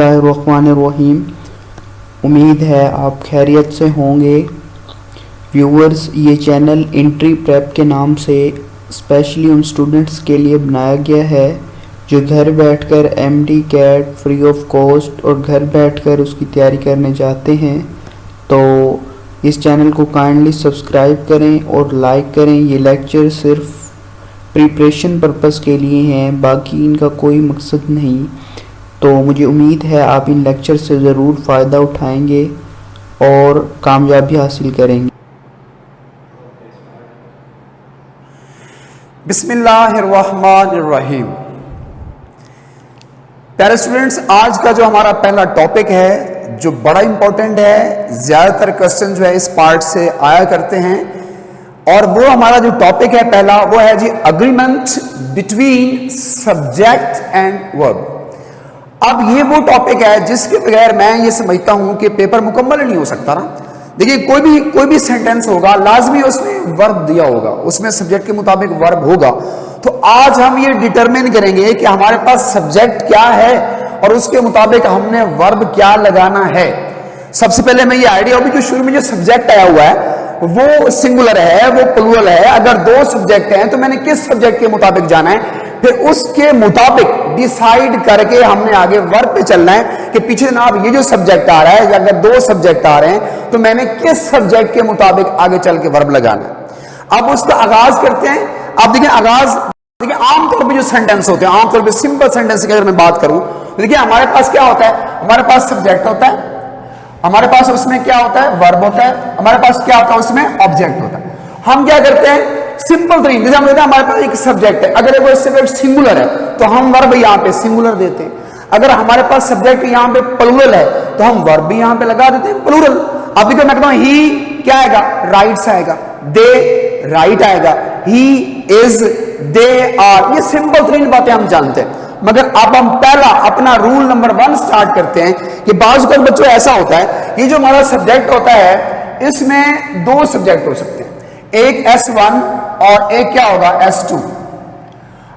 बिस्मिल्लाहिर्रहमानिर्रहीम। उम्मीद है आप खैरियत से होंगे। व्यूअर्स, ये चैनल एंट्री प्रेप के नाम से स्पेशली उन स्टूडेंट्स के लिए बनाया गया है जो घर बैठकर MD CAT free of cost और घर बैठकर उसकी तैयारी करने चाहते हैं। तो इस चैनल को काइंडली सब्सक्राइब करें और लाइक करें। ये लेक्चर सिर्फ प्रिपरेशन पर्पस के लिए हैं, बाकी इनका कोई मकसद नहीं। तो मुझे उम्मीद है आप इन लेक्चर से ज़रूर फ़ायदा उठाएंगे और कामयाबी हासिल करेंगे। बिस्मिल्लाहिर्रहमानिर्रहीम। प्यारे स्टूडेंट्स, आज का जो हमारा पहला टॉपिक है जो बड़ा इंपॉर्टेंट है, ज़्यादातर क्वेश्चन जो है इस पार्ट से आया करते हैं, और वो हमारा जो टॉपिक है पहला वो है जी agreement between subject and verb. अब ये वो टॉपिक है जिसके बगैर मैं ये समझता हूं कि पेपर मुकम्मल नहीं हो सकता ना। देखिए, कोई भी सेंटेंस होगा लाजमी उसमें वर्ब दिया होगा, उसमें सब्जेक्ट के मुताबिक वर्ब होगा। तो आज हम ये डिटरमिन करेंगे कि हमारे पास सब्जेक्ट क्या है और उसके मुताबिक हमने वर्ब क्या लगाना है। सबसे पहले मैं ये आइडिया होगी जो शुरू में जो सब्जेक्ट आया हुआ है वो सिंगुलर है, वो प्लूरल है। अगर दो सब्जेक्ट हैं तो मैंने किस सब्जेक्ट के मुताबिक जाना है, फिर उसके मुताबिक डिसाइड करके हमने आगे वर्ब पे चलना है कि पीछे जनाब ये जो सब्जेक्ट आ रहा है, अगर दो सब्जेक्ट आ रहे हैं तो मैंने किस सब्जेक्ट के मुताबिक आगे चल के वर्ब लगाना है। अब उसका आगाज करते हैं। आप देखिए देखिए आमतौर पर जो सेंटेंस होते हैं, आमतौर पर सिंपल सेंटेंस की अगर मैं बात करूं तो देखिए हमारे पास क्या होता है, हमारे पास सब्जेक्ट होता है, हमारे पास उसमें क्या होता है, वर्ब होता है, हमारे पास क्या होता है, उसमें ऑब्जेक्ट होता है। हम क्या करते हैं, सिंपल तरीके जैसे हम कहते हैं हमारे पास एक सब्जेक्ट है, अगर वो सब्जेक्ट सिंगुलर है तो हम वर्ब यहाँ पे सिंगुलर देते हैं। अगर हमारे पास सब्जेक्ट यहाँ पे प्लूरल है तो हम वर्ब भी यहाँ पे लगा देते हैं प्लूरल। अब देखो मैं कहता हूँ ही क्या आएगा, राइट्स आएगा, दे राइट आएगा, ही इज दे आर। ये सिंपल तरीन बातें हम जानते हैं। मगर अब हम पहला अपना रूल नंबर 1 स्टार्ट करते हैं कि बाज़ वक़्त बच्चों ऐसा होता है, ये जो हमारा सब्जेक्ट होता है इसमें दो सब्जेक्ट हो सकते हैं, एक S1 और एक क्या होगा S2।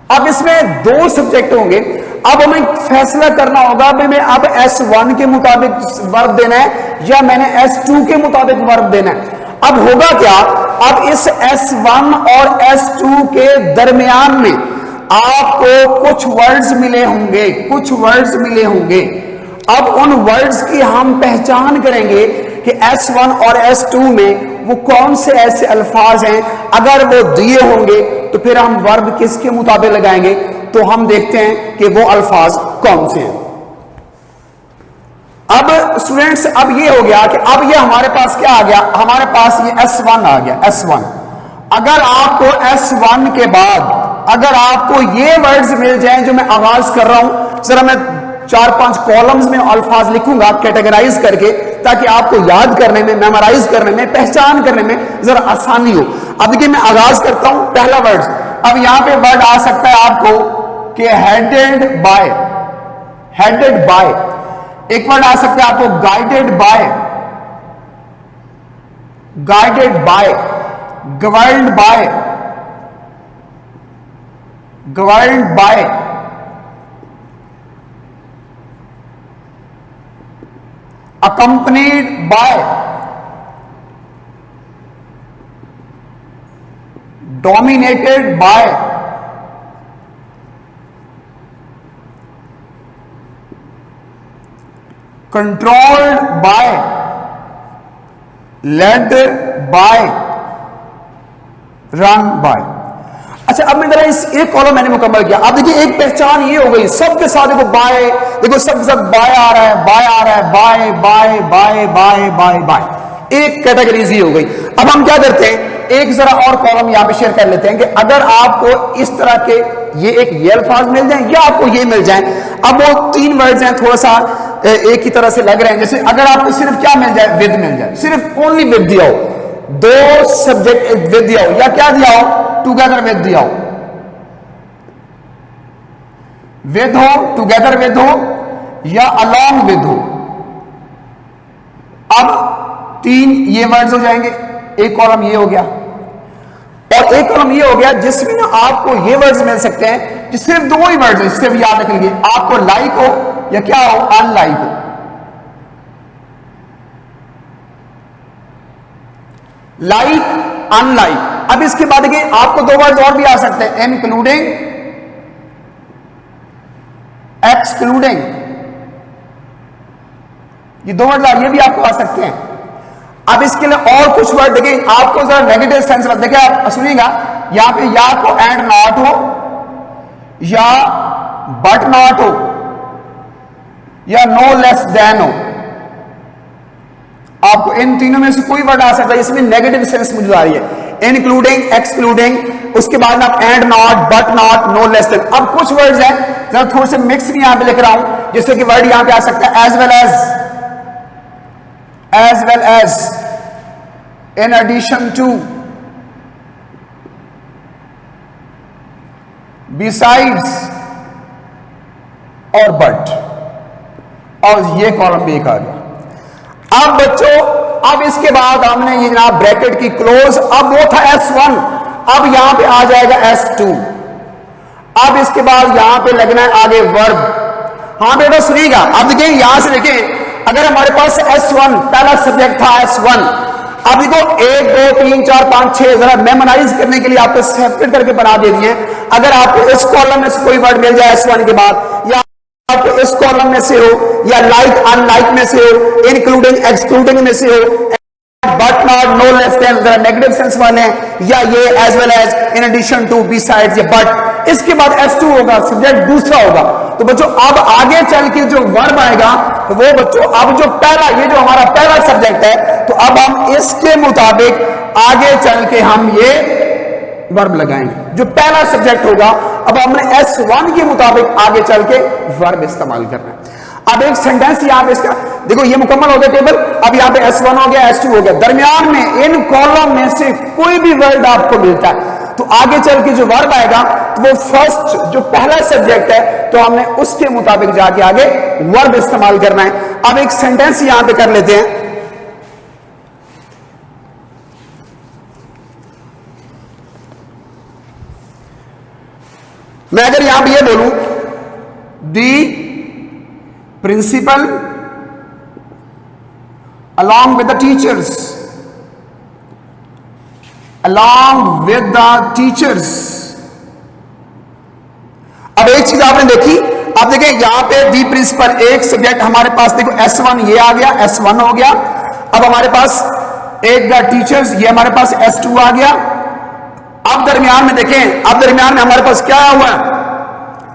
अब इसमें दो सब्जेक्ट होंगे। अब हमें फैसला करना होगा भाई मैं अब S1 के मुताबिक वर्ब देना है या मैंने S2 के मुताबिक वर्ब देना है। अब होगा क्या, अब इस S1 और S2 के दरमियान में आपको कुछ वर्ड्स मिले होंगे, अब उन वर्ड्स की हम पहचान करेंगे कि S1 और S2 में वो कौन से ऐसे अल्फाज हैं। अगर वो दिए होंगे तो फिर हम वर्ब किसके मुताबिक लगाएंगे, तो हम देखते हैं कि वो अल्फाज कौन से हैं। अब स्टूडेंट्स, अब ये हो गया कि अब ये हमारे पास क्या आ गया, हमारे पास ये S1 आ गया, S1। अगर आपको S1 के बाद अगर आपको ये वर्ड्स मिल जाएं जो मैं आगाज कर रहा हूं, जरा मैं 4-5 कॉलम्स में अल्फाज लिखूंगा कैटेगराइज करके, ताकि आपको याद करने में, मेमोराइज करने में, पहचान करने में जरा आसानी हो। अब देखिए मैं आगाज करता हूं, पहला वर्ड। अब यहां पे वर्ड आ सकता है आपको कि हेडेड बाय, एक वर्ड आ सकता है आपको guided by, governed bye, accompanied by, dominated by, controlled by, led by, run by। अच्छा, अब मैं जरा इस एक कॉलम मैंने मुकम्मल किया। अब देखिए एक पहचान ये हो गई सबके साथ, देखो बाय, देखो सबके साथ बाय आ रहा है, by by by by by, एक कैटेगरीज ही हो गई। अब हम क्या करते हैं, एक जरा और कॉलम यहां पे शेयर कर लेते हैं कि अगर आपको इस तरह के ये अल्फाज मिल जाए या आपको ये मिल जाए। अब वो 3 वर्ड्स हैं, थोड़ा सा एक ही तरह से लग रहे हैं। जैसे अगर आपको सिर्फ क्या मिल जाए, विद मिल जाए, सिर्फ ओनली विद दिया हो, दो सब्जेक्ट विद दिया हो, या क्या दिया हो, टुगेदर विद दिया हो, विद हो, टुगेदर विद हो या अलोंग विद हो। अब 3 ये वर्ड्स हो जाएंगे, एक कॉलम ये हो गया और एक कॉलम ये हो गया जिसमें आपको ये वर्ड्स मिल सकते हैं, सिर्फ 2 ही वर्ड्स हैं, सिर्फ याद रख लीजिए, आपको लाइक हो या क्या हो, अनलाइक हो। Like, unlike. अब इसके बाद देखिए आपको दो वर्ड और भी आ सकते हैं, इंक्लूडिंग, एक्सक्लूडिंग। ये दो वर्ड ये भी आपको आ सकते हैं। अब इसके लिए और कुछ वर्ड देखिए, आपको जरा नेगेटिव सेंस में देखिए, आप सुनिएगा यहां पे या तो एंड नॉट हो, या बट नॉट हो, या नो लेस देन हो। आपको इन तीनों में से कोई वर्ड आ सकता है, इसमें नेगेटिव सेंस मुझे आ रही है, इंक्लूडिंग, एक्सक्लूडिंग, उसके बाद आप and not, but not, no less than. अब कुछ वर्ड्स हैं जरा थोड़े से मिक्स भी यहां पे लिख रहा हूं, जैसे कि वर्ड यहां पे आ सकता है as well as, in addition to, besides और but, और ये कॉलम भी एक आ गया। अब बच्चों, अब इसके बाद हमने ये जनाब ब्रैकेट की क्लोज, अब वो था S1, अब यहां पे आ जाएगा S2। अब इसके बाद यहां पे लगना है आगे वर्ब। हाँ बेटा सुनिएगा, अब देखिए यहां से देखिए, अगर हमारे पास S1 पहला सब्जेक्ट था S1, अब देखो 1 2 3 4 5 6 जरा मेमोराइज करने के लिए आपको सेपरेट करके बना दे दिए। अगर आपको इस कॉलम में से कोई वर्ड मिल जाए S1 के बाद, या आपको इस कॉलम में से हो, या लाइक अनलाइक में से हो, इंक्लूडिंग एक्सक्लूडिंग में से हो, but not, no less than जरा नेगेटिव सेंस वाले हैं, या ये as well as, in addition to, besides, ये बट, इसके बाद S2 होगा, सब्जेक्ट दूसरा होगा। तो बच्चों अब आगे चल के जो वर्ब आएगा, तो वो बच्चों अब जो पहला, ये जो हमारा पहला सब्जेक्ट है, तो अब हम इसके मुताबिक आगे चल के हम ये वर्ब लगाएंगे, जो पहला सब्जेक्ट होगा। अब हमने S1 के मुताबिक आगे चल के वर्ब इस्तेमाल करना है। अब एक सेंटेंस यहां पे इसका देखो, ये मुकम्मल हो गया टेबल। अब यहां पे S1 हो गया, S2 हो गया, दरमियान में इन कॉलम में से कोई भी वर्ड आपको मिलता है, तो आगे चल के जो वर्ब आएगा, तो वो फर्स्ट जो पहला सब्जेक्ट है, तो हमने उसके मुताबिक जाके आगे वर्ब इस्तेमाल करना है। अब एक सेंटेंस यहां पे कर लेते हैं। मैं अगर यहां पे ये बोलूं, दी principal along with the teachers, along with the teachers। अब एक चीज आपने देखी, अब देखिए यहां पे दी प्रिंसिपल एक सब्जेक्ट हमारे पास, देखो S1 ये आ गया, S1 हो गया। अब हमारे पास एक द टीचर्स, ये हमारे पास S2 आ गया। अब दरमियान में देखें, अब दरमियान में हमारे पास क्या हुआ है,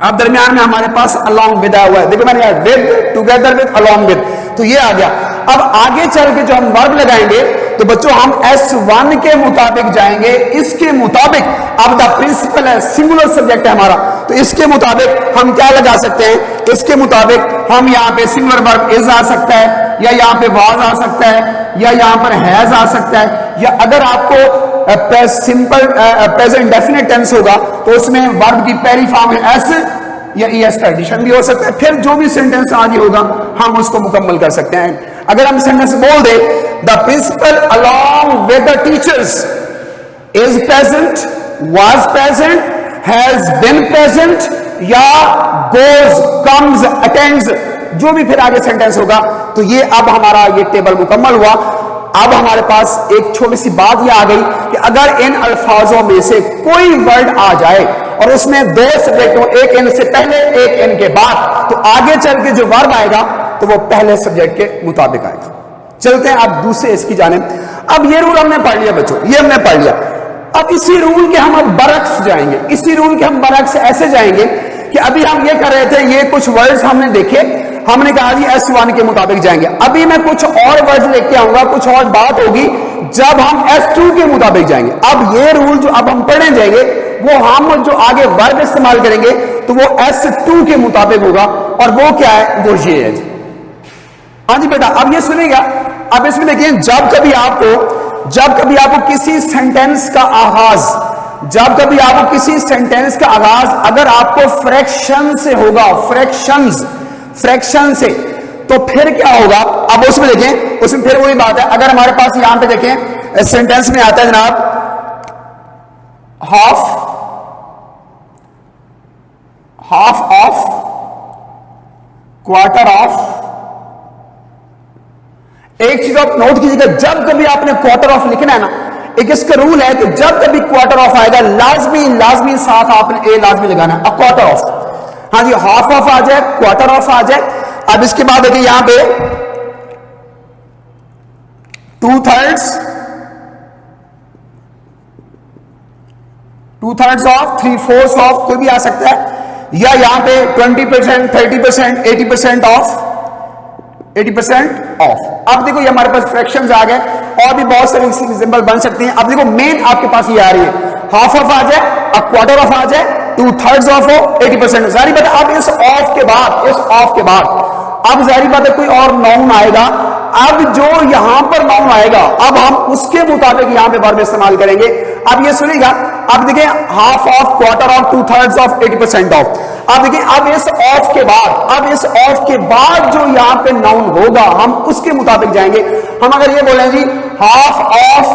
अब दरमियान में हमारे पास along with आया हुआ है। देखो मैंने यार with, together with, along with, तो ये आ गया। अब आगे चल के जो हम वर्ब लगाएंगे, तो बच्चों हम S1 के मुताबिक जाएंगे, इसके मुताबिक। अब द प्रिंसिपल है, सिंगुलर सब्जेक्ट है हमारा, तो इसके मुताबिक हम क्या लगा सकते हैं, इसके मुताबिक हम यहाँ पे सिंगुलर वर्ब इज आ सकता है, या यहाँ पे वाज आ सकता है, या यहाँ पर हैज आ सकता है, या अगर आपको सिंपल प्रेजेंट डेफिनेट टेंस होगा, तो उसमें वर्ब की पहली फॉर्म है एस या ईएस का एडिशन भी हो सकता है। फिर जो भी सेंटेंस आगे होगा हम उसको मुकम्मल कर सकते हैं। अगर हम सेंटेंस बोल दे, the principal along with the teachers is present, was present, has been present, या गोज, कम्स, अटेंड्स, जो भी फिर आगे सेंटेंस होगा, तो ये अब हमारा ये टेबल मुकम्मल हुआ। अब हमारे पास एक छोटी सी बात यह आ गई कि अगर इन अल्फाजों में से कोई वर्ड आ जाए और उसमें दो सब्जेक्ट हो, एक इन से पहले एक इन के बाद, तो आगे चल के जो वर्ब आएगा तो वो पहले सब्जेक्ट के मुताबिक आएगा। चलते हैं अब दूसरे इसकी जानिब। अब ये रूल हमने पढ़ लिया बच्चों, ये हमने पढ़ लिया। अब इसी रूल के हम अब बरक्स जाएंगे, इसी रूल के हम बरक्स ऐसे जाएंगे कि अभी हम ये कर रहे थे, ये कुछ वर्ड्स हमने देखे, हमने कहा जी S1 के मुताबिक जाएंगे। अभी मैं कुछ और वर्ड्स लेके आऊंगा, कुछ और बात होगी जब हम S2 के मुताबिक जाएंगे। अब ये रूल जो अब हम पढ़ने जाएंगे, वो हम जो आगे वर्ब इस्तेमाल करेंगे तो वो S2 के मुताबिक होगा, और वो क्या है, वो ये है। हाँ जी बेटा, अब ये सुनिएगा। अब इसमें देखिए, जब कभी आपको किसी सेंटेंस का आगाज, जब कभी आपको किसी सेंटेंस का आगाज अगर आपको फ्रैक्शन से होगा, फ्रैक्शन से, तो फिर क्या होगा। अब उसमें देखें, उसमें फिर वही बात है। अगर हमारे पास यहां पे देखें सेंटेंस में आता है जनाब हाफ ऑफ क्वार्टर ऑफ, एक चीज आप नोट कीजिएगा, जब कभी आपने क्वार्टर ऑफ लिखना है ना, एक इसका रूल है कि जब कभी क्वार्टर ऑफ आएगा लाजमी साथ आपने ए लाजमी लगाना है, क्वार्टर ऑफ। हाँ जी, हाफ ऑफ आ जाए, क्वार्टर ऑफ आ जाए। अब इसके बाद देखिए यहां पे 2/3 ऑफ, 3/4 ऑफ, कोई भी आ सकता है, या यहां पे 20%, 30%, 80% ऑफ, 80% ऑफ। अब देखो ये हमारे पास फ्रैक्शंस आ गए, और भी बहुत सारी सिंबल बन सकती हैं। अब देखो मेन आपके पास ये आ रही है, हाफ ऑफ आ जाए, अब क्वार्टर ऑफ आ जाए, 2/3 ऑफ हो, 80%। जारी बात है, अब इस ऑफ के बाद अब जारी बात है कोई और नाउन आएगा। अब जो यहां पर नाउन आएगा, अब हम उसके मुताबिक यहां पे वर्ब इस्तेमाल करेंगे। अब ये सुनिएगा, अब देखिए half of, quarter of, 2/3 of, 80% of. अब देखिए, अब इस ऑफ के बाद जो यहां पे नाउन होगा, हम उसके मुताबिक जाएंगे। हम अगर ये बोलें जी हाफ ऑफ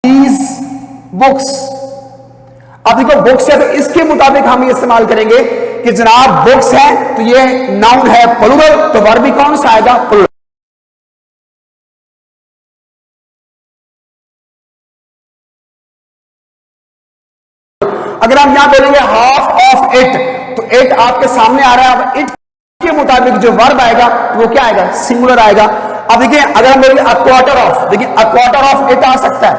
दीज बुक्स। अब देखो बुक्स है, तो इसके मुताबिक हम ये इस्तेमाल करेंगे कि जनाब बुक्स है, तो ये नाउन है प्लूरल, तो वर्ब भी कौन सा आएगा? प्लूरल। अगर हम यहां बोलेंगे हाफ ऑफ इट, तो इट आपके सामने आ रहा है, अब इट के मुताबिक जो वर्ब आएगा वो क्या आएगा? सिंगुलर आएगा। अब देखिए, अगर हम बोलेंगे अ क्वार्टर ऑफ, देखिए अ क्वार्टर ऑफ इट आ सकता है।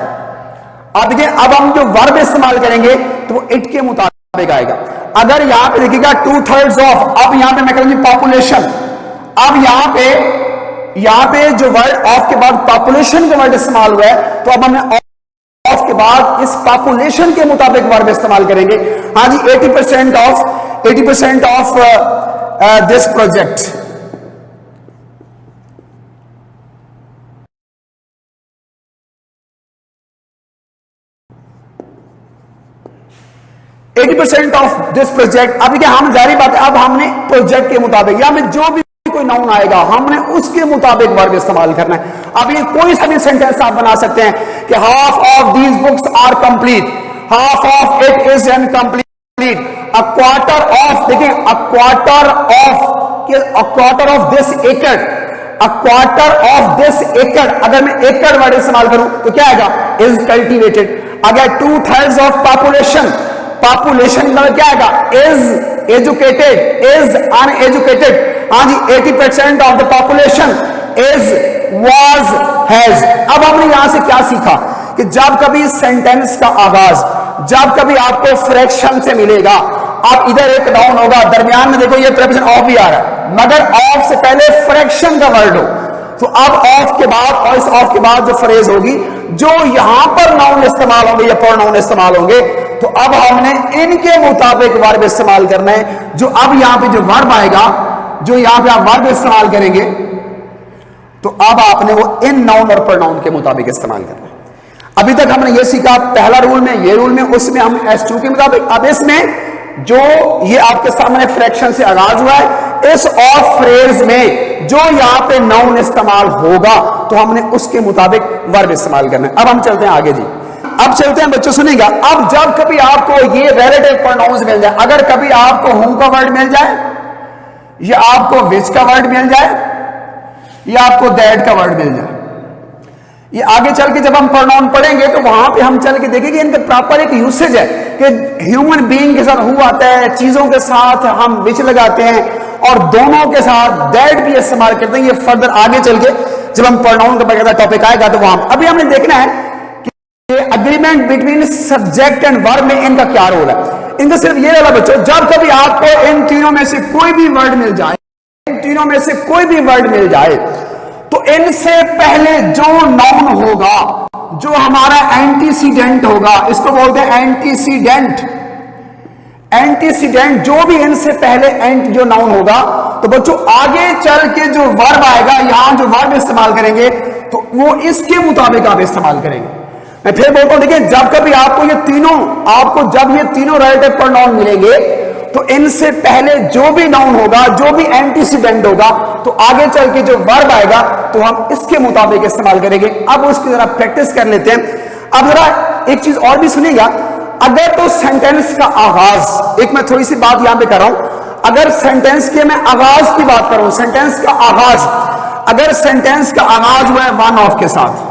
अब देखिए, अब हम जो वर्ब इस्तेमाल करेंगे तो वो इट के मुताबिक आएगा। अगर यहां पे देखिएगा 2/3 ऑफ, अब यहां पे मैं करूंगी पॉपुलेशन। अब यहां पे जो वर्ड ऑफ के बाद पॉपुलेशन का वर्ड इस्तेमाल हुआ है, तो अब हमने ऑफ के बाद इस पॉपुलेशन के मुताबिक वर्ब इस्तेमाल करेंगे। हाँ जी, 80% of this project. Of this project. अब देखिए, हम जारी बात है, अब हमने प्रोजेक्ट के मुताबिक या में जो भी कोई नाउन आएगा, हमने उसके मुताबिक वर्ब इस्तेमाल करना है। अब ये कोई सा भी सेंटेंस आप बना सकते हैं कि half of these books are complete, half of it is incomplete, a quarter of, देखिए अ क्वार्टर ऑफ दिस एकड़, अ क्वार्टर ऑफ दिस एकड़। अगर मैं एकड़ वर्ड इस्तेमाल करूं तो क्या आएगा? Is cultivated. अगर 2/3 ऑफ पॉपुलेशन का क्या आएगा? Is educated, is uneducated. हाँ जी, 80% of the population is, was, has. अब हमने यहां से क्या सीखा कि जब कभी सेंटेंस का आगाज, जब कभी आपको फ्रैक्शन से मिलेगा, आप इधर एक नाउन होगा, दरमियान में देखो ये प्रेपोजिशन ऑफ भी आ रहा है, मगर ऑफ से पहले फ्रैक्शन का वर्ड हो, तो अब ऑफ के बाद और इस ऑफ के बाद जो फ्रेज होगी, जो यहां पर नाउन इस्तेमाल होंगे या प्रोनाउन इस्तेमाल होंगे, तो अब हमने इनके मुताबिक वर्ब इस्तेमाल करना है। जो अब यहां पे जो वर्ब आएगा, जो यहां पे आप वर्ब इस्तेमाल करेंगे, तो अब आपने वो इन नाउन और प्रोनाउन के मुताबिक इस्तेमाल करना है। अभी तक हमने ये सीखा, पहला रूल में, ये रूल में, उसमें हम S2 के मुताबिक। अब इसमें जो ये आपके सामने फ्रैक्शन से आगाज हुआ है, इस ऑफ फ्रेज में जो यहां पे नाउन इस्तेमाल होगा, तो हमने उसके मुताबिक वर्ब इस्तेमाल करना है। अब हम चलते हैं आगे जी। अब चलते हैं बच्चों, सुनिएगा। अब जब कभी आपको ये रिलेटिव प्रोनाउंस मिल जाए, अगर कभी आपको हु का वर्ड मिल जाए, या आपको विच का वर्ड मिल जाए, या आपको दैट का वर्ड मिल जाए, ये आगे चल के जब हम प्रोनाउन पढ़ेंगे तो वहां पे हम चल के देखेंगे इनका प्रॉपर एक यूसेज है कि ह्यूमन बीइंग के साथ हु आता है, चीजों के साथ हम विच लगाते हैं, और दोनों के साथ दैट भी इस्तेमाल करते हैं। ये फर्दर आगे चल के जब हम प्रोनाउन का बकायदा टॉपिक आएगा तो वहां अभी हमने देखना है कि agreement between subject and verb में इनका क्या रोल है। इनका सिर्फ ये वाला बच्चों, जब कभी आपको इन तीनों में से कोई भी वर्ड मिल जाए, तो इनसे पहले जो नाउन होगा, जो हमारा एंटीसीडेंट होगा, इसको बोलते हैं एंटीसीडेंट, जो भी इनसे पहले जो नाउन होगा, तो बच्चों आगे चल के जो वर्ब आएगा, यहां जो वर्ब इस्तेमाल करेंगे, तो वो इसके मुताबिक आप इस्तेमाल करेंगे। मैं फिर बोलता हूं, देखिए जब कभी आपको जब ये तीनों रिलेटिव प्रोनाउन मिलेंगे, तो इनसे पहले जो भी नाउन होगा, जो भी एंटीसीडेंट होगा, तो आगे चल के जो वर्ब आएगा, तो हम इसके मुताबिक इस्तेमाल करेंगे। अब उसकी जरा प्रैक्टिस कर लेते हैं। अब जरा एक चीज और भी सुनिएगा, अगर तो सेंटेंस का आगाज, एक मैं थोड़ी सी बात यहां पे कर रहा हूं, अगर सेंटेंस के मैं आगाज की बात करूं, सेंटेंस का आगाज, अगर सेंटेंस का आगाज हुआ है वन ऑफ के साथ,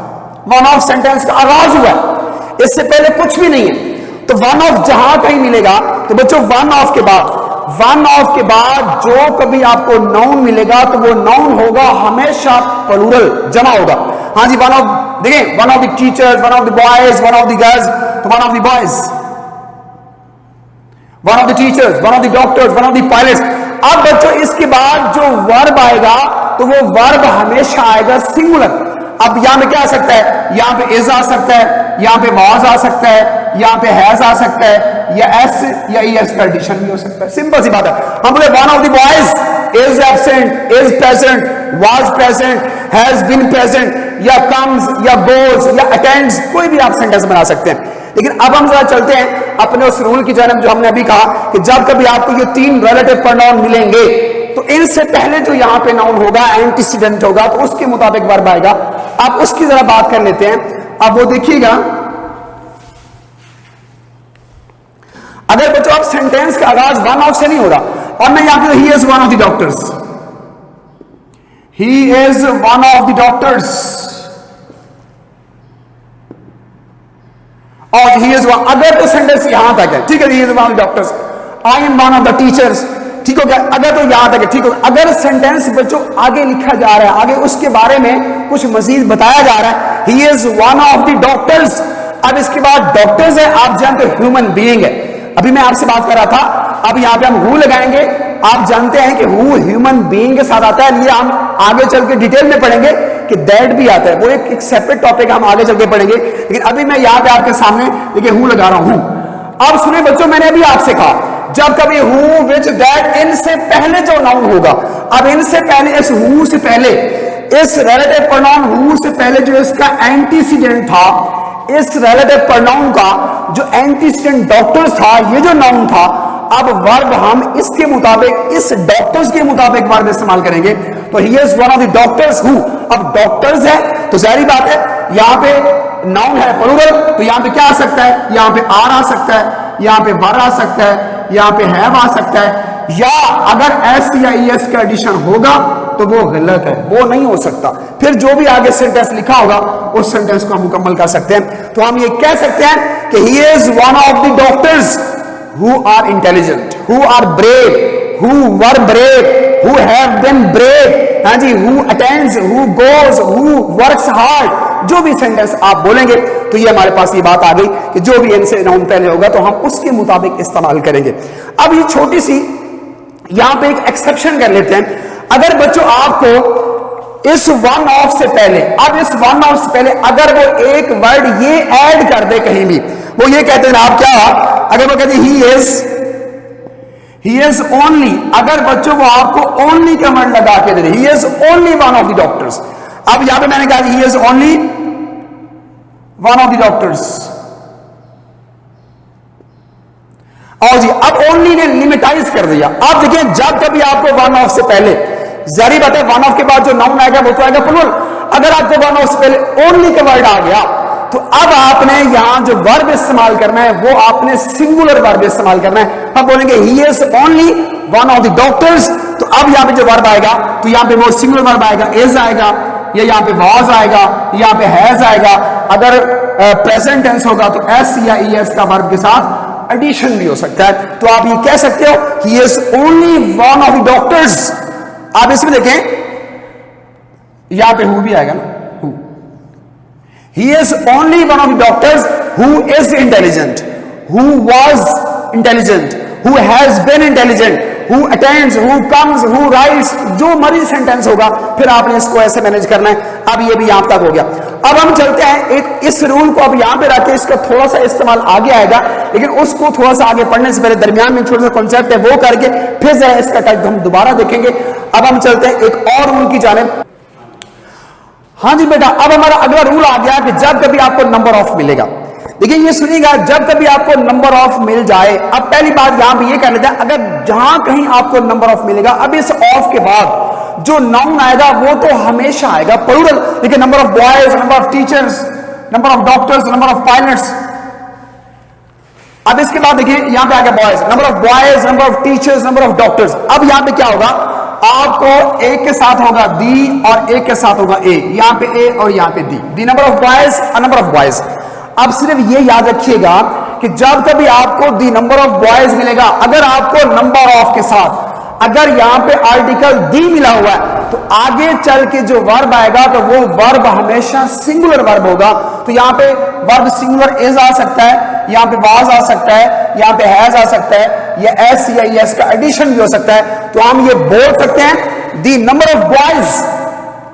वन ऑफ सेंटेंस का आगाज हुआ है, इससे पहले कुछ भी नहीं है, तो वन ऑफ जहां कहीं मिलेगा तो बच्चों वन ऑफ के बाद, वन ऑफ के बाद जो कभी आपको नाउन मिलेगा तो वो नाउन होगा हमेशा प्लूरल, जमा होगा। हाँ जी, वन ऑफ, देखिए one of the teachers, one of the boys, one of the girls, तो one of the boys, one of the teachers, one of the doctors, one of the pilots. अब बच्चों इसके बाद जो वर्ब आएगा तो वो वर्ब हमेशा आएगा सिंगुलर। अब यहां पे क्या आ सकता है, यहां पे इज आ सकता है, यहां पे वाज आ सकता है, यहां पे हैज आ सकता है, या एस या ईएस का एडिशन भी हो सकता है, सिंपल सी बात है। हम बोले one of the boys is absent, is present, was present, has been present, या कम्स या गोज या अटेंड्स, कोई भी आप सेंटेंस बना सकते हैं। लेकिन अब हम जरा चलते हैं अपने उस रूल की जानब जो हमने अभी कहा कि जब कभी आपको ये तीन रिलेटिव प्रोनाउन मिलेंगे तो इनसे पहले जो यहां पे नाउन होगा एंटीसीडेंट होगा, तो उसके मुताबिक वर्ब आएगा। आप उसकी जरा बात कर लेते हैं। अब वो देखिएगा, अगर बच्चों आप सेंटेंस का आगाज वन ऑफ से नहीं हो रहा, और मैं यहां पे he is one of the doctors, he is one of the doctors, और ही इज वन, अगर तो सेंटेंस यहां तक है, ठीक है, he is one of the doctors, I am one of the teachers, ठीक हो गया, अगर तो यहां तक है, ठीक हो गया। अगर सेंटेंस बच्चों आगे लिखा जा रहा है, आगे उसके बारे में कुछ मजीद बताया जा रहा है, he is one of the doctors, अब इसके बाद डॉक्टर्स है, आप जानते हो ह्यूमन बीइंग है, अभी मैं आपसे बात कर रहा था, अब यहां पे हम हु लगाएंगे, आप जानते हैं कि हु ह्यूमन बीइंग के साथ आता है, ये हम आगे चल के डिटेल में पढ़ेंगे कि दैट भी आता है, वो एक सेपरेट टॉपिक हम आगे चल के पढ़ेंगे, लेकिन अभी मैं यहां पे आपके सामने देखिए हु लगा रहा हूं। अब सुने बच्चों, मैंने अभी आपसे कहा जब कभी हु विच दैट इनसे पहले जो नाउन होगा, अब इनसे पहले, इस हु से पहले, इस रिलेटिव प्रोनाउन हु से पहले जो इसका एंटीसीडेंट था, इस रिलेटिव प्रोनाउन का जो एंटीसीडेंट डॉक्टर्स था, ये जो नाउन था, अब वर्ब हम इसके मुताबिक, इस डॉक्टर्स के मुताबिक वर्ब इस्तेमाल करेंगे। तो he is one of the doctors who, अब डॉक्टर्स है तो जाहिर बात है यहां पे नाउन है प्लूरल, तो यहां पे क्या आ सकता है, यहां पे आर आ सकता है, यहां पे वर आ सकता है, यहां पे हैव आ सकता है, या अगर एस या ईएस का एडिशन होगा तो वो गलत है, वो नहीं हो सकता। फिर जो भी आगे सेंटेंस लिखा होगा उस सेंटेंस को हम मुकम्मल कर सकते हैं। तो हम ये कह सकते हैं कि he is one of the doctors who are intelligent, who are brave, who were brave, who have been brave, हाँ जी, who attends, who goes, who works hard, जो भी सेंटेंस आप बोलेंगे तो ये हमारे पास ये बात आ गई कि जो भी इनसे नाउन पहले होगा तो हम उसके मुताबिक इस्तेमाल करेंगे। अब ये छोटी सी यहां पे एक एक्सेप्शन कर लेते हैं, अगर बच्चों आपको इस वन ऑफ से पहले, अब इस वन ऑफ से पहले अगर वो एक वर्ड ये ऐड कर दे कहीं भी, वो ये कहते हैं आप क्या, अगर वो कहते ही इज ओनली, अगर बच्चों वो आपको ओनली का वर्ड लगा के दे, he is only one of the doctors. अब यहां पे मैंने कहा he is only one of the doctors, और जी अब ओनली ने लिमिटाइज कर दिया। अब देखिए जब कभी आपको वन ऑफ से पहले, जारी बात है वन ऑफ के बाद जो नाउन आएगा वो तो आएगा प्लूरल, अगर आपको वन ऑफ से पहले ओनली का वर्ड आ गया तो अब आपने यहां जो वर्ब इस्तेमाल करना है वो आपने सिंगुलर वर्ब इस्तेमाल करना है। हम बोलेंगे ही is only one of the doctors, तो अब यहां पे जो वर्ब आएगा तो यहां पे वो सिंगुलर वर्ब आएगा, इज आएगा, या यहां पे वाज आएगा, यहां पे हैज आएगा। अगर प्रेजेंट टेंस होगा तो एस या ईएस का वर्ब के साथ एडिशन भी हो सकता है। तो आप ये कह सकते हो ही is only one of the doctors. आप इसमें देखें यहां पे हु भी आएगा ना, he is only one of the doctors who is intelligent, who was intelligent, who has been intelligent, who attends, who comes, who writes, जो मर्जी सेंटेंस होगा फिर आपने इसको ऐसे मैनेज करना है। अब ये भी यहां तक हो गया। अब हम चलते हैं एक इस रूल को अब यहां पे रखते, इसका थोड़ा सा इस्तेमाल आगे आएगा, लेकिन उसको थोड़ा सा आगे पढ़ने से पहले दरमियान में छोटा सा कॉन्सेप्ट है वो करके फिर जरा इसका टाइप हम दोबारा देखेंगे। अब हम चलते हैं एक और रूल की जानिब। हाँ जी बेटा, अब हमारा अगला रूल आ गया कि जब कभी आपको नंबर ऑफ मिलेगा, देखिए ये सुनिएगा, जब कभी आपको नंबर ऑफ मिल जाए, अब पहली बात यहां पे ये कर लेते हैं, अगर जहां कहीं आपको नंबर ऑफ मिलेगा, अब इस ऑफ के बाद जो नाउन आएगा वो तो हमेशा आएगा प्लूरल। देखिए number of boys, number of teachers, number of doctors, number of pilots, अब इसके बाद देखिए यहां पे आ गया boys, number of boys, number of teachers, number of doctors. अब यहां पे क्या होगा, आपको एक के साथ होगा दी और एक के साथ होगा ए, यहां पे ए और यहां पे दी नंबर ऑफ बॉयज और नंबर ऑफ बॉयज। अब सिर्फ ये याद रखिएगा कि जब कभी आपको दी नंबर ऑफ बॉयज मिलेगा, अगर आपको नंबर ऑफ के साथ अगर यहां पे आर्टिकल दी मिला हुआ है तो आगे चल के जो वर्ब आएगा तो वो वर्ब हमेशा सिंगुलर वर्ब होगा। तो यहां पे वर्ब सिंगुलर इज आ सकता है, यहां पे वाज आ सकता है, यहां पे हैज आ सकता है, या एस या यस का एडिशन भी हो सकता है। तो हम ये बोल सकते हैं the number of boys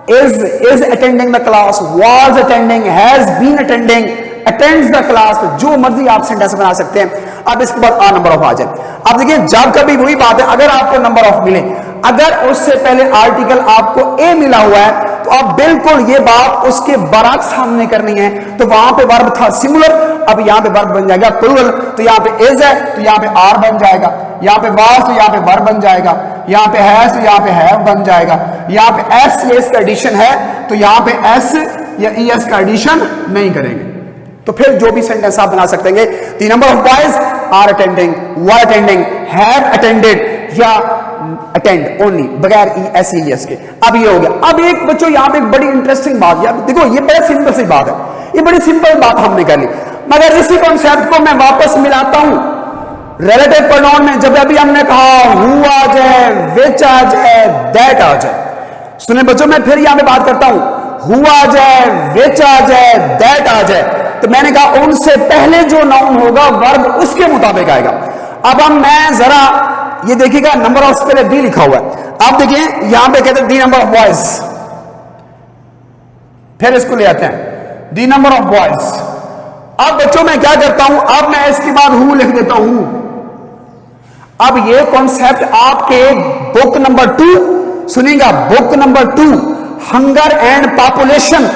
is attending the class, was attending, has been attending, attends the class। जो मर्जी आप सेंटेंस बना सकते हैं। अब इसके बाद आ नंबर ऑफ आ जाए। अब देखिए जब कभी वही बात है, अगर आपको नंबर ऑफ मिले, अगर उससे पहले आर्टिकल आपको ए मिला हुआ है तो अब बिल्कुल ये बात उसके बराबर सामने करनी है। तो वहां पे वर्ब था सिंगुलर, अब यहां पे वर्ब बन जाएगा प्लूरल। तो यहां पे इज है तो यहां पे आर बन जाएगा, यहां पे वाज तो यहां पे वर्ब बन जाएगा, यहां पे हैज तो यहां पे हैव बन जाएगा, यहां पे एस एस का एडिशन है तो यहां पे एस या ई एस का एडिशन नहीं करेंगे। तो फिर जो भी सेंटेंस आप बना सकते हैं, the number of boys are attending, were attending, have attended या अटेंड ओनली बगैर ई एस ई एस के। अब ये हो गया। अब एक बच्चों यहां पे एक बड़ी इंटरेस्टिंग बात, यार देखो ये बड़ा सिंपल सी बात है, ये बड़ी सिंपल बात हमने कर ली, मगर इसी कॉन्सेप्ट को मैं वापस मिलाता हूं रिलेटिव प्रोनाउन में। जब अभी हमने कहा हु आ जाए, विच आ जाए, दैट आ जाए, सुने बच्चों मैं फिर यहां पे बात करता हूं, हु आ जाए, विच आ जाए, दैट आ जाए, तो मैंने कहा उनसे पहले जो नाउन होगा वर्ब उसके मुताबिक आएगा। अब हम मैं जरा ये देखिएगा नंबर ऑफ पहले दी लिखा हुआ है। आप देखिए यहां पे कहते हैं दी नंबर ऑफ बॉयज, फिर इसको ले आते हैं दी नंबर ऑफ बॉयज। अब बच्चों मैं क्या करता हूं, अब मैं इसके बाद हु लिख देता हूं। अब ये कॉन्सेप्ट आपके बुक नंबर 2 सुनिएगा, book number 2 hunger and population,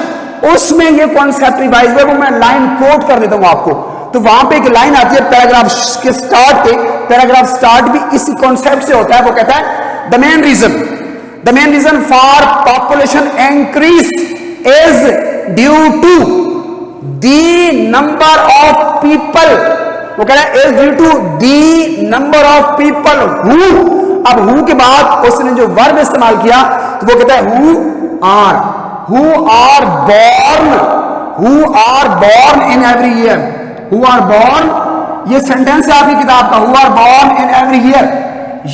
उसमें ये कॉन्सेप्ट रिवाइज है, वो मैं लाइन कोट कर देता हूं आपको। तो वहां पे एक लाइन आती है पैराग्राफ के स्टार्ट पे, पैराग्राफ स्टार्ट भी इसी कॉन्सेप्ट से होता है। वो कहता है the main reason for population increase is due to the number of people, वो कह रहा है is due to the number of people who. अब हु के बाद उसने जो वर्ब इस्तेमाल किया तो वो कहता है who are born in every year, who are born, ये सेंटेंस है आपकी किताब का, who are born in every year,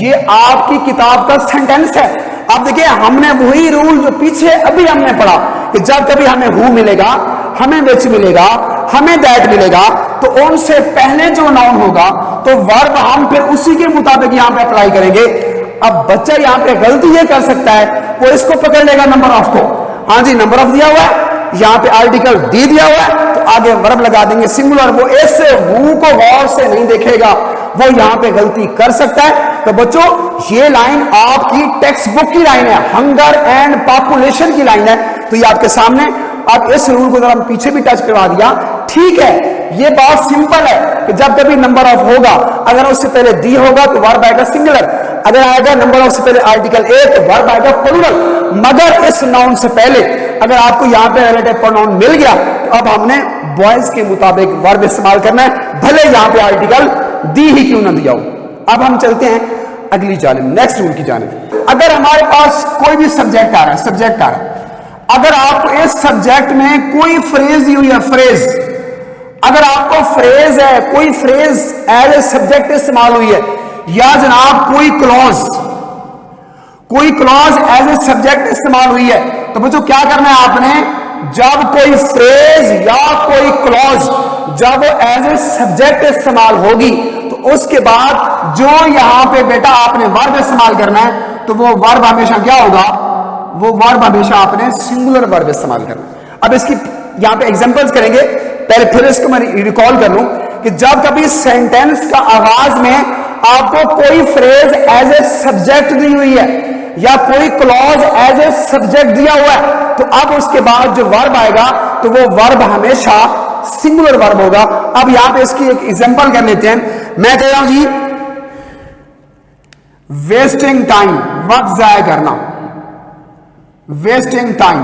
ये आपकी किताब का सेंटेंस है। अब देखिए हमने वही रूल जो पीछे अभी हमने पढ़ा कि जब कभी हमें हु मिलेगा, हमें विच मिलेगा, हमें दैट मिलेगा, तो उनसे पहले जो नाउन होगा तो वर्ब हम फिर उसी के मुताबिक यहां पे अप्लाई करेंगे। अब बच्चा यहां पे गलती ये कर सकता है, वो इसको पकड़ लेगा नंबर ऑफ को, हाँ जी नंबर ऑफ दिया हुआ है, यहां पे आर्टिकल दी दिया हुआ है तो आगे वर्ब लगा देंगे सिंगुलर, वो ऐसे हु को गौर से नहीं देखेगा, वो यहां पे गलती कर सकता है। तो बच्चों ये लाइन आपकी टेक्स्ट बुक की लाइन है, हंगर एंड पॉपुलेशन की लाइन है। तो ये आपके सामने, अब इस रूल को जरा हम पीछे भी टच करवा दिया, ठीक है। ये बात सिंपल है कि जब कभी नंबर ऑफ होगा, अगर उससे पहले दी होगा तो वर्ब आएगा सिंगुलर, अगर आएगा नंबर ऑफ से पहले आर्टिकल ए तो वर्ब आएगा प्लूरल। मगर इस नाउन से पहले अगर आपको यहां पे रिलेटिव प्रोनाउन मिल गया तो अब हमने बॉयज के मुताबिक वर्ब इस्तेमाल करना है, भले यहां पे आर्टिकल दी ही क्यों ना दिया हो। अब हम चलते हैं अगली जानिब, नेक्स्ट रूल की जानिब। अगर हमारे पास कोई भी सब्जेक्ट आ रहा है, अगर आपको इस सब्जेक्ट में कोई फ्रेज दी हुई है, फ्रेज, अगर आपको फ्रेज है, कोई फ्रेज एज ए सब्जेक्ट इस्तेमाल हुई है, या जनाब कोई क्लॉज एज ए सब्जेक्ट इस्तेमाल हुई है, तो बच्चों क्या करना है आपने, जब कोई फ्रेज या कोई क्लॉज जब एज ए सब्जेक्ट इस्तेमाल होगी तो उसके बाद जो यहां पे बेटा आपने वर्ब इस्तेमाल करना है, तो वो वर्ब हमेशा क्या होगा, वो वर्ब हमेशा आपने सिंगुलर वर्ब इस्तेमाल करना है। अब इसकी यहां पे एग्जांपल्स करेंगे, पहले फिर इसको मैं रिकॉल कर लूं कि जब कभी सेंटेंस का आगाज में आपको कोई फ्रेज एज ए सब्जेक्ट दी हुई है या कोई क्लॉज एज ए सब्जेक्ट दिया हुआ है, तो अब उसके बाद जो वर्ब आएगा तो वो वर्ब हमेशा सिंगुलर वर्ब होगा। अब यहां पे इसकी एक एग्जांपल कर लेते हैं। मैं कह रहा हूं जी वेस्टिंग टाइम, वक्त जाया करना, वेस्टिंग टाइम।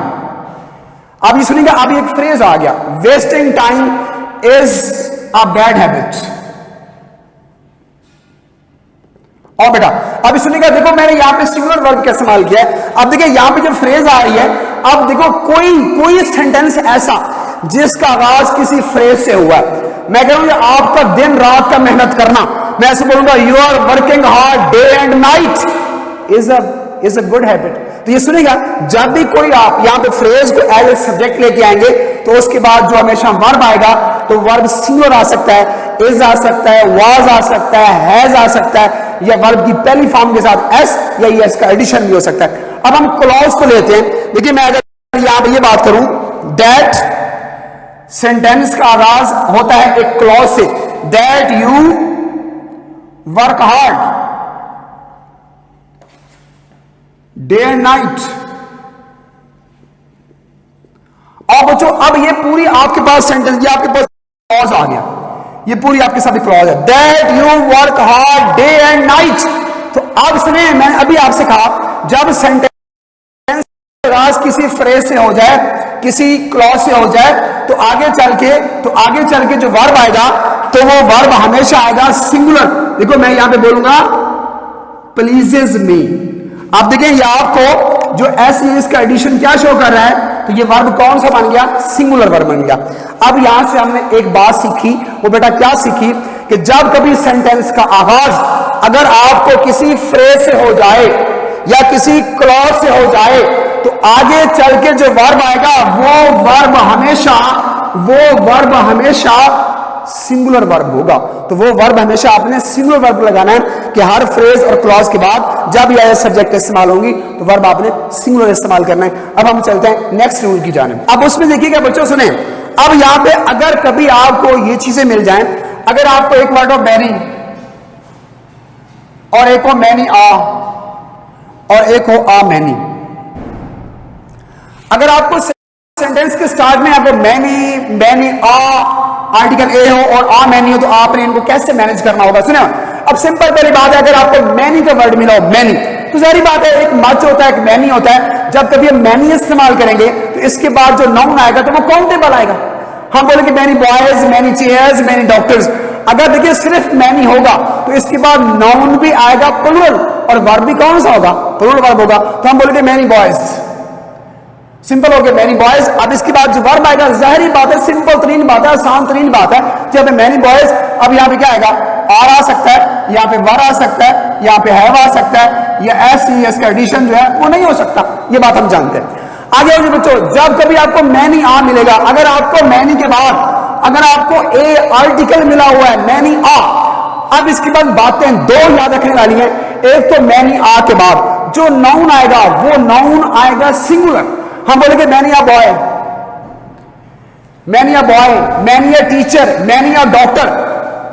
अब ये सुनिएगा, अब एक फ्रेज आ गया, wasting time is a bad habit, और बेटा अब सुनिएगा, देखो मैंने यहाँ पे सिंगुलर वर्ब का इस्तेमाल किया है। अब देखिए यहाँ पे जो फ्रेज आ रही है, अब देखो कोई सेंटेंस ऐसा जिसका आगाज किसी फ्रेज से हुआ है। मैं कहूंगा आपका दिन रात का मेहनत करना, मैं ऐसे बोलूंगा you are working hard day and night is a good habit. तो ये सुनिएगा, जब भी कोई आप यहाँ पे फ्रेज को एज ए सब्जेक्ट लेके आएंगे तो उसके बाद जो हमेशा वर्ब आएगा तो वर्ब सिंगुलर आ सकता है, इज आ सकता है, वाज आ सकता है, हैज आ सकता है, या वर्ब की पहली फॉर्म के साथ एस या एस का एडिशन भी हो सकता है। अब हम क्लॉज को लेते हैं। देखिए मैं अगर यहां पे ये बात करूं, दैट सेंटेंस का आगाज होता है एक क्लॉज से, that you work hard day and night. और बच्चों अब ये पूरी आपके पास सेंटेंस, ये आपके पास क्लॉज आ गया, ये पूरी आपके साथ क्लॉज है, that you work hard day and night. तो अब सुनिए, मैंने अभी आपसे कहा जब सेंटेंस किसी फ्रेज से हो जाए, किसी क्लॉज से हो जाए, तो आगे चल के जो वर्ब आएगा तो वो वर्ब हमेशा आएगा सिंगुलर। देखो मैं यहां पे बोलूंगा प्लीजेज मी। आप देखें ये आपको जो एस इसका एडिशन क्या शो कर रहा है, तो ये वर्ब कौन सा बन गया, सिंगुलर वर्ब बन गया। अब यहां से हमने एक बात सीखी, वो बेटा क्या सीखी, कि जब कभी सेंटेंस का आगाज अगर आपको किसी फ्रेज से हो जाए या किसी क्लॉज से हो जाए, तो आगे चल के जो वर्ब आएगा वो वर्ब हमेशा सिंगुलर वर्ब होगा। तो वो वर्ब हमेशा आपने सिंगुलर वर्ब लगाना है कि हर फ्रेज और क्लॉज के बाद जब यह सब्जेक्ट इस्तेमाल होंगी तो वर्ब आपने सिंगुलर इस्तेमाल करना है। अब हम चलते हैं नेक्स्ट रूल की जानिब। अब उसमें देखिएगा बच्चों, सुने, अब यहां पे अगर कभी आपको ये चीजें मिल जाएं, अगर आपको एक वर्ड हो मैनी और एक हो मैनी आ और एक हो आ मैनी, अगर आपको सेंटेंस के स्टार्ट में आपको मैनी आ आर्टिकल ए हो और आ मैनी हो, तो आपने इनको कैसे मैनेज करना होगा। सुनो, अब सिंपल पहली बात है, अगर आपको मैनी का वर्ड मिला हो मैनी, तो सारी बात है एक मच होता है एक मैनी होता है। जब कभी हम मैनी इस्तेमाल करेंगे तो इसके बाद जो नाउन आएगा तो वो काउंटेबल आएगा। हम बोलेंगे many boys, many chairs, many doctors. अगर देखिए सिर्फ मैनी होगा तो इसके बाद नाउन भी आएगा प्लूरल और वर्ब भी कौन सा होगा, प्लूरल वर्ब होगा। तो हम बोलेंगे मैनी बॉयज, सिंपल हो गया मैनी बॉयज। अब इसके बाद जो वर्ब आएगा, जाहिर बात है, सिंपल तरीन बात है, आसान तरीन बात है, जब मैनी बॉयज, अब यहाँ पे क्या आएगा, आर आ सकता है, यहाँ पे वर आ सकता है, यहाँ पे हैव आ सकता है, या एस का एडिशन जो है वो नहीं हो सकता, ये बात हम जानते हैं। आगे हो बच्चों, जब कभी आपको मैनी आ मिलेगा, अगर आपको मैनी के बाद अगर आपको ए आर्टिकल मिला हुआ है मैनी आ, अब इसके बाद बातें दो याद रखने वाली हैं। एक तो मैनी आ के बाद जो नाउन आएगा वो नाउन आएगा सिंगुलर। हम बोलेंगे many a boy, many a boy, many a teacher, many a doctor.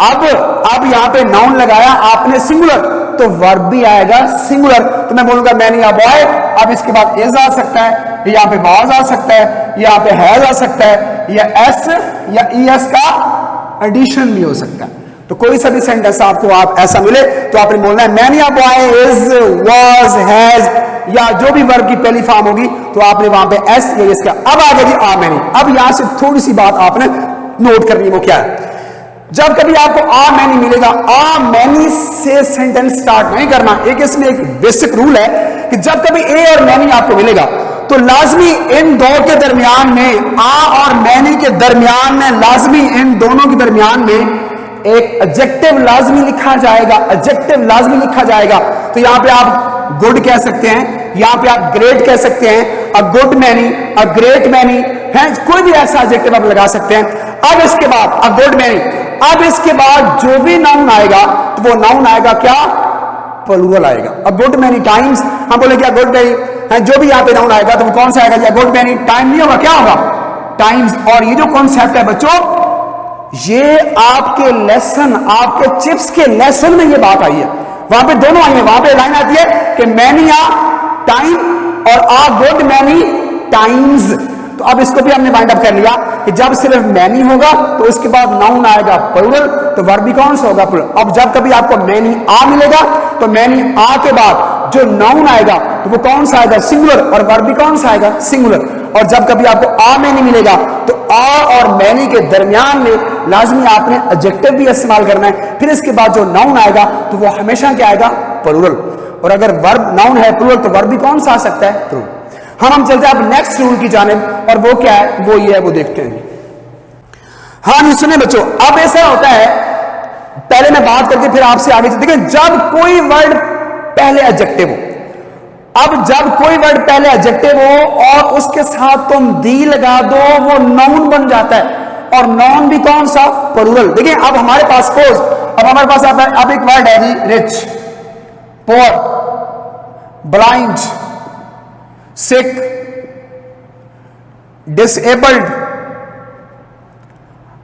अब यहां पे नाउन लगाया आपने सिंगुलर, तो वर्ब भी आएगा सिंगुलर। तो मैं बोलूंगा मैनी आ बॉय। अब इसके बाद इज आ सकता है, यहां पे वाज आ सकता है, यहां पे हैज आ सकता है, या एस या ईएस का एडिशन भी हो सकता है। तो कोई सा भी सेंटेंस आपको आप ऐसा मिले तो आपने बोलना है many a boy, is, was, has, या जो भी वर्ब की पहली फॉर्म होगी तो आपने वहां पे एस या इसका। अब आगे जी आ मैनी। अब यहां से थोड़ी सी बात आपने नोट करनी है, वो क्या है, जब कभी आपको आ मैनी मिलेगा, आ मैनी से सेंटेंस स्टार्ट नहीं करना। एक इसमें एक बेसिक रूल है कि जब कभी ए और मैनी आपको मिलेगा तो लाजमी इन दो के दरमियान में, आ और मैनी के दरमियान में, लाजमी इन दोनों के दरमियान में एक एडजेक्टिव लाजमी लिखा जाएगा, एडजेक्टिव लाजमी लिखा जाएगा। तो यहां पे आप गुड कह सकते हैं, यहां पे आप ग्रेट कह सकते हैं, a good many, a great many है, कोई भी ऐसा एडजेक्टिव आप लगा सकते हैं। अब इसके बाद अ गुड मैनी, अब इसके बाद जो भी नाउन आएगा तो वो नाउन आएगा क्या, प्लूरल आएगा। अ गुड मैनी टाइम्स, हम बोले क्या गुड मैनी है, जो भी यहां पे नाउन आएगा तो वो कौन सा आएगा, या गुड मैनी टाइम नहीं होगा, क्या होगा, टाइम्स। और ये जो कॉन्सेप्ट है बच्चों, ये आपके लेसन, आपके चिप्स के लेसन में ये बात आई है, वहां पे दोनों आई है। वहां पे लाइन आती है कि मैनी आ टाइम और आ गुड मैनी टाइम्स। तो अब इसको भी हमने वाइंड अप कर लिया कि जब सिर्फ मैनी होगा तो इसके बाद नाउन आएगा प्लूरल, तो वर्ब भी कौन सा होगा, प्लूरल। अब जब कभी आपको मैनी आ मिलेगा तो मैनी आ के बाद जो नाउन आएगा तो वो कौन सा आएगा, सिंगुलर, और वर्ब भी कौन सा आएगा, सिंगुलर। और जब कभी आपको आ मैनी मिलेगा तो आ और मैनी के दरमियान में लाजमी आपने एडजेक्टिव भी इस्तेमाल करना है। फिर इसके बाद जो नाउन आएगा तो वो हमेशा क्या आएगा, प्लूरल, और अगर वर्ब नाउन है प्लूरल तो वर्ब भी कौन सा आ सकता है? प्लूरल। हम चलते हैं अब नेक्स्ट रूल की जानिब, और वो क्या है? वो ये है, वो देखते हैं। हाँ जी सुनिए बच्चों, अब ऐसा होता है, पहले मैं बात करके फिर आपसे आगे देखिए, जब कोई वर्ड पहले एडजेक्टिव हो, अब जब कोई वर्ड पहले एडजेक्टिव हो और उसके साथ तुम दी लगा दो, वो नाउन बन जाता है, और नाउन भी कौन सा? प्लूरल। देखिए अब हमारे पास सपोज, अब हमारे पास अब एक वर्ड है जी, रिच, पुअर, ब्लाइंड, सिक, डिसेबल्ड।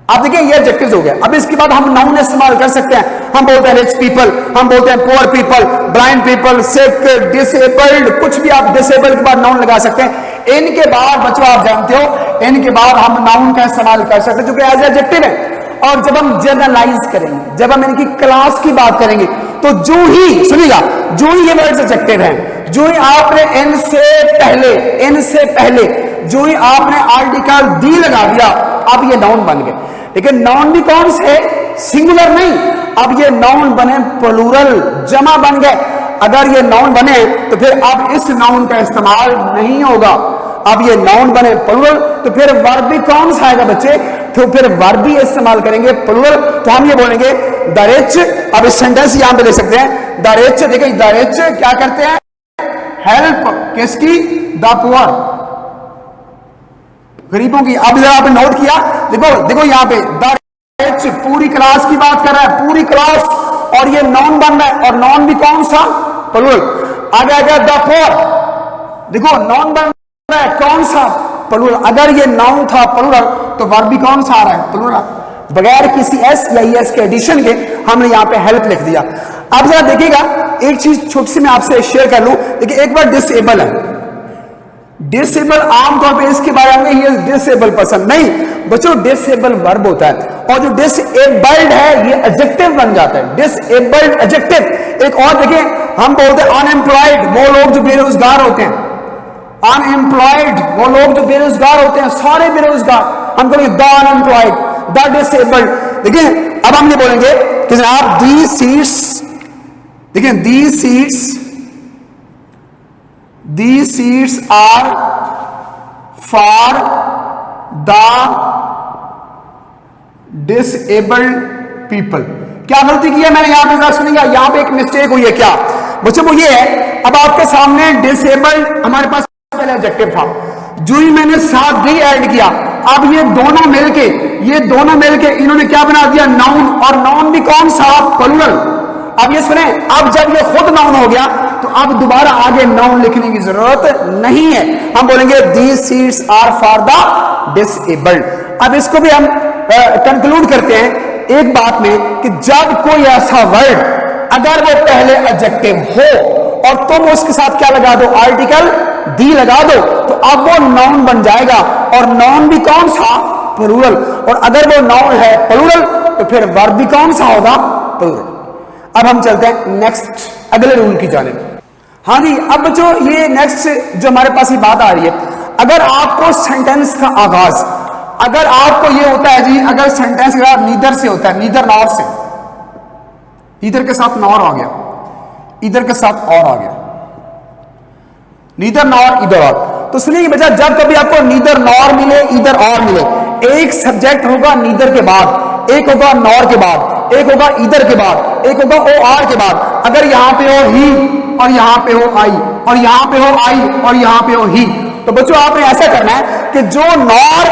अब देखिए ये एडजेक्टिव्स हो गया। अब इसके बाद हम नाउन इस्तेमाल कर सकते हैं, हम बोलते हैं रिच पीपल, हम बोलते हैं पुअर पीपल, ब्लाइंड पीपल, सिक, डिसेबल्ड, कुछ भी आप डिसेबल्ड के बाद नाउन लगा सकते हैं। इनके बाद बच्चों आप जानते हो, इनके बाद हम नाउन का इस्तेमाल कर सकते हैं जो कि एज एडजेक्टिव है। और जब हम जनरलाइज करेंगे, जब हम इनकी क्लास की बात करेंगे, तो जो ही सुनिएगा, जो ही ये वर्ड्स एडजेक्टिव हैं, जो ही आपने इनसे पहले जो ही आपने आर्टिकल दी लगा दिया, अब ये नाउन बन गए। लेकिन नाउन भी कौन से? सिंगुलर नहीं, अब ये नाउन बने प्लूरल, जमा बन गए। अगर ये नाउन बने तो फिर अब इस नाउन का इस्तेमाल नहीं होगा, अब ये नाउन बने प्लूरल, तो फिर वर्ब भी कौन सा आएगा बच्चे? तो फिर वर्ब भी इस्तेमाल करेंगे प्लूरल। तो हम ये बोलेंगे द रिच। अब इस सेंटेंस यहां पे ले सकते हैं, द रिच। देखिए द रिच क्या करते हैं? हेल्प किसकी? द पुअर, गरीबों की। अब जरा आपने नोट किया, देखो यहां पे द रिच पूरी क्लास की बात कर रहा है, पूरी क्लास, और ये नाउन बन रहा है, और नाउन भी कौन सा? प्लूरल। आगे आ गया द पुअर, देखो नाउन बन रहा है, कौन सा? प्लूरल। अगर ये नाउन था प्लूरल तो वर्ब भी कौन सा आ रहा है? प्लूरल। बगैर किसी एस या ईएस के एडिशन के हमने यहां पे हेल्प लिख दिया। अब जरा देखिएगा, एक चीज छोटी सी मैं आपसे शेयर कर लूं। देखिए एक बार डिसेबल है, डिसेबल आमतौर पे इसके बारे में ये डिसेबल पर्सन नहीं बच्चों, डिसेबल वर्ब होता है, और जो डिसेबल्ड है ये एडजेक्टिव बन जाता है, डिसेबल्ड एडजेक्टिव। एक और देखिए, हम बोलते हैं अनएम्प्लॉयड, वो लोग जो बेरोजगार होते हैं, अनएम्प्लॉयड वो लोग जो बेरोजगार होते हैं, सारे बेरोजगार, हम कहेंगे द अनएम्प्लॉयड, द डिसेबल्ड। देखिए अब हम ये बोलेंगे कि जनाब दी सीट्स, देखिए the seats are for the disabled people. क्या गलती की है मैंने यहां पे? सुनिएगा, यहां पे एक मिस्टेक हुई है। क्या बच्चों? वो ये है, अब आपके सामने डिसेबल्ड हमारे पास पहले एडजेक्टिव था, जो ही मैंने साथ दी ऐड किया, अब ये दोनों मिलके इन्होंने क्या बना दिया? नाउन, और नाउन भी कौन सा? प्लूरल। अब ये सुने, अब जब ये खुद नाउन हो गया तो अब दोबारा आगे नाउन लिखने की जरूरत नहीं है, हम बोलेंगे these seats are for the disabled. अब इसको भी हम कंक्लूड करते हैं एक बात में कि जब कोई ऐसा वर्ड अगर वो पहले एडजेक्टिव हो और तुम उसके साथ क्या लगा दो? आर्टिकल दी लगा दो, तो अब वो नाउन बन जाएगा, और नाउन भी कौन सा? प्लूरल। और अगर वो नाउन है प्लूरल तो फिर वर्ब भी कौन सा होगा? प्लूरल। अब हम चलते हैं नेक्स्ट अगले रूल की जानिब। हाँ जी, अब बच्चों ये नेक्स्ट जो हमारे पास ये बात आ रही है, अगर आपको सेंटेंस का आगाज, अगर आपको ये होता है जी, अगर सेंटेंस का नीदर से होता है, नीदर नॉर से, इधर के साथ नॉर आ गया, इधर के साथ और आ गया, नीदर नॉर इधर और, तो सुनिए बच्चा, जब कभी आपको नीदर नॉर मिले इधर और मिले, एक सब्जेक्ट होगा नीदर के बाद, एक होगा नॉर के बाद, एक होगा इधर के बाद, एक होगा ओ आर के बाद। अगर यहां पे हो ही और यहां पे हो आई, और यहां पे हो आई और यहां पे हो ही, तो बच्चों आपने ऐसा करना है कि जो नॉर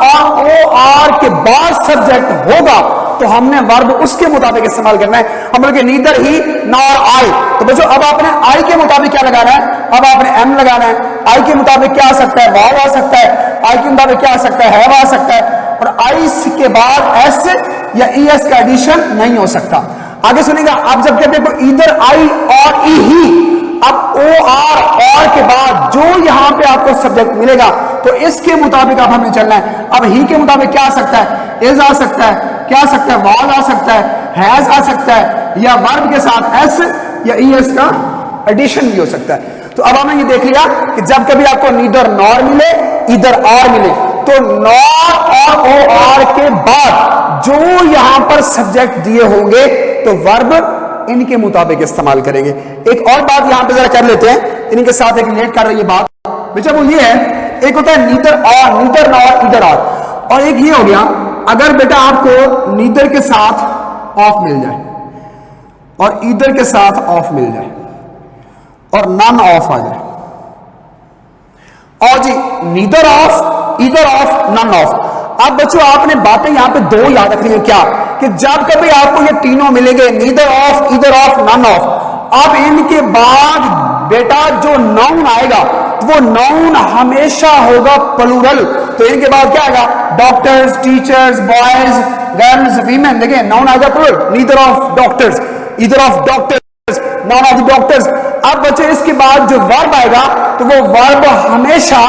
और ओ आर के बाद सब्जेक्ट होगा तो हमने वर्ब उसके मुताबिक इस्तेमाल करना है। हम बोलेंगे नीदर ही नॉर आई, तो बच्चों अब आपने आई के मुताबिक क्या लगाना है? अब आपने एम लगाना है। आई के मुताबिक क्या आ सकता है? वाव आ सकता है। आई के मुताबिक क्या आ सकता है? हैव आ सकता है। और आई के बाद एस या ई एस का एडिशन नहीं हो सकता। आगे सुनिएगा, आप जब कहते हैं इधर आई और ई ही, अब ओ आर और के बाद जो यहां पे आपको सब्जेक्ट मिलेगा तो इसके मुताबिक आप हमें चलना है। अब ही के मुताबिक क्या आ सकता है? इज आ सकता है, क्या आ सकता है? वाज आ सकता है, हैज आ सकता है, या वर्ब के साथ एस या ई एस का एडिशन भी हो सकता है। तो अब हमने ये देख लिया कि जब कभी आपको नीदर नॉर मिले इधर आर मिले, तो नॉर और ओ आर के बाद जो यहां पर सब्जेक्ट दिए होंगे तो वर्ब इनके मुताबिक इस्तेमाल करेंगे। एक और बात यहां पे जरा कर लेते हैं, इनके साथ एक रिलेट कर रही है बात बेटा, वो ये है, एक होता है नीदर और, नीदर नॉर, ईदर और, और एक ये हो गया अगर बेटा आपको नीदर के साथ ऑफ मिल जाए और ईदर के साथ ऑफ मिल जाए और नन ऑफ आ जाए, और जी neither of, either of, none of. अब बच्चों आपने बातें यहां पे दो याद रखनी है, क्या कि जब कभी आपको ये तीनों मिलेंगे neither of, either of, none of, अब इनके बाद बेटा जो नाउन आएगा वो नाउन हमेशा होगा प्लूरल। तो इनके बाद क्या आएगा, doctors, teachers, boys, girls, women, देखिए नाउन आएगा plural, neither of doctors, either of doctors, none of doctors. अब बच्चे इसके बाद जो वर्ब आएगा तो वो वर्ब हमेशा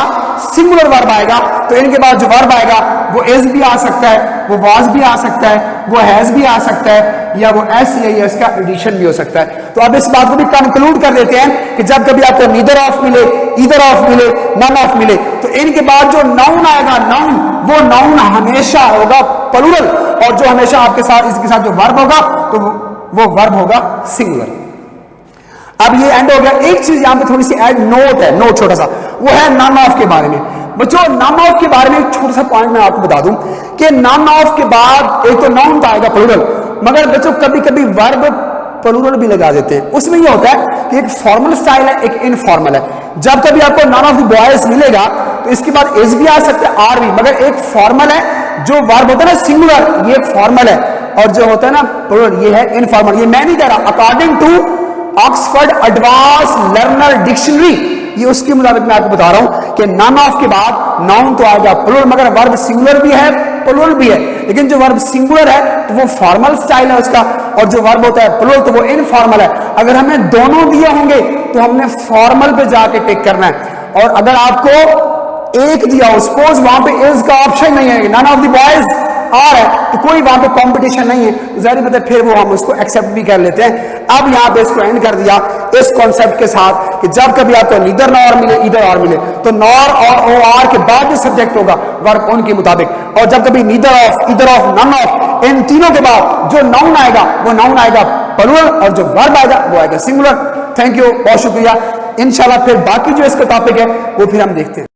सिंगुलर वर्ब आएगा। तो इनके बाद जो वर्ब आएगा वो इज भी आ सकता है, वो वाज भी आ सकता है, वो हैज भी आ सकता है, या वो एस या इसका एडिशन भी हो सकता है। तो अब इस बात को भी कंक्लूड कर देते हैं कि जब कभी आपको नीदर ऑफ मिले, ईदर ऑफ मिले, नन ऑफ मिले, तो इनके बाद जो नाउन आएगा, नाउन, वो नाउन हमेशा होगा प्लूरल, और जो हमेशा आपके साथ इसके साथ जो वर्ब होगा तो वो वर्ब होगा सिंगुलर। अब ये एंड हो गया। एक चीज यहां पे थोड़ी सी ऐड नोट है, नोट छोटा सा, वो है नन ऑफ के बारे में। बच्चों नन ऑफ के बारे में एक छोटा सा पॉइंट मैं आपको बता दूं कि नन ऑफ के बाद एक तो नाउन तो आएगा प्लूरल, मगर बच्चों कभी कभी वर्ब प्लूरल भी लगा देते हैं। उसमें ये होता है कि एक फॉर्मल स्टाइल है, एक इनफॉर्मल है। जब कभी आपको नन ऑफ द बॉयज मिलेगा तो इसके बाद इज भी आ सकता है, आर भी, मगर एक फॉर्मल है, जो वर्ब होता है ना सिंगुलर, ये फॉर्मल है, और जो होता है ना प्लूरल, ये है इनफॉर्मल। ये मैं नहीं कह रहा, according to Oxford advance learner dictionary, ये उसके मुताबिक मैं आपको बता रहा हूं कि नन ऑफ के बाद नाउन तो आएगा प्लूरल, मगर वर्ब सिंगुलर भी है, प्लूरल भी है। लेकिन जो वर्ब सिंगुलर है तो वो फॉर्मल स्टाइल है उसका, और जो वर्ब होता है प्लूरल तो वो इनफॉर्मल है। अगर हमें दोनों दिए होंगे तो हमने फॉर्मल पे जाके टिक करना है, और अगर आपको एक दिया हो, सपोज वहां पे इज का ऑप्शन नहीं है, none of the boys are है, तो कोई वहां पे कंपटीशन नहीं है, जाहिर बात है फिर वो हम उसको एक्सेप्ट भी कर लेते हैं। अब यहां पे इसको एंड कर दिया इस कॉन्सेप्ट के साथ कि जब कभी आपको नीदर नॉर मिले, ईदर और मिले, तो नॉर और ओ आर के बाद जो सब्जेक्ट होगा वर्ब उनके मुताबिक, और जब कभी neither of, either of, none of, इन तीनों के बाद जो नाउन आएगा वो नाउन आएगा प्लूरल, और जो वर्ब आएगा वो आएगा सिंगुलर। थैंक यू, बहुत शुक्रिया। इंशाल्लाह फिर बाकी जो इसका टॉपिक है वो फिर हम देखते हैं।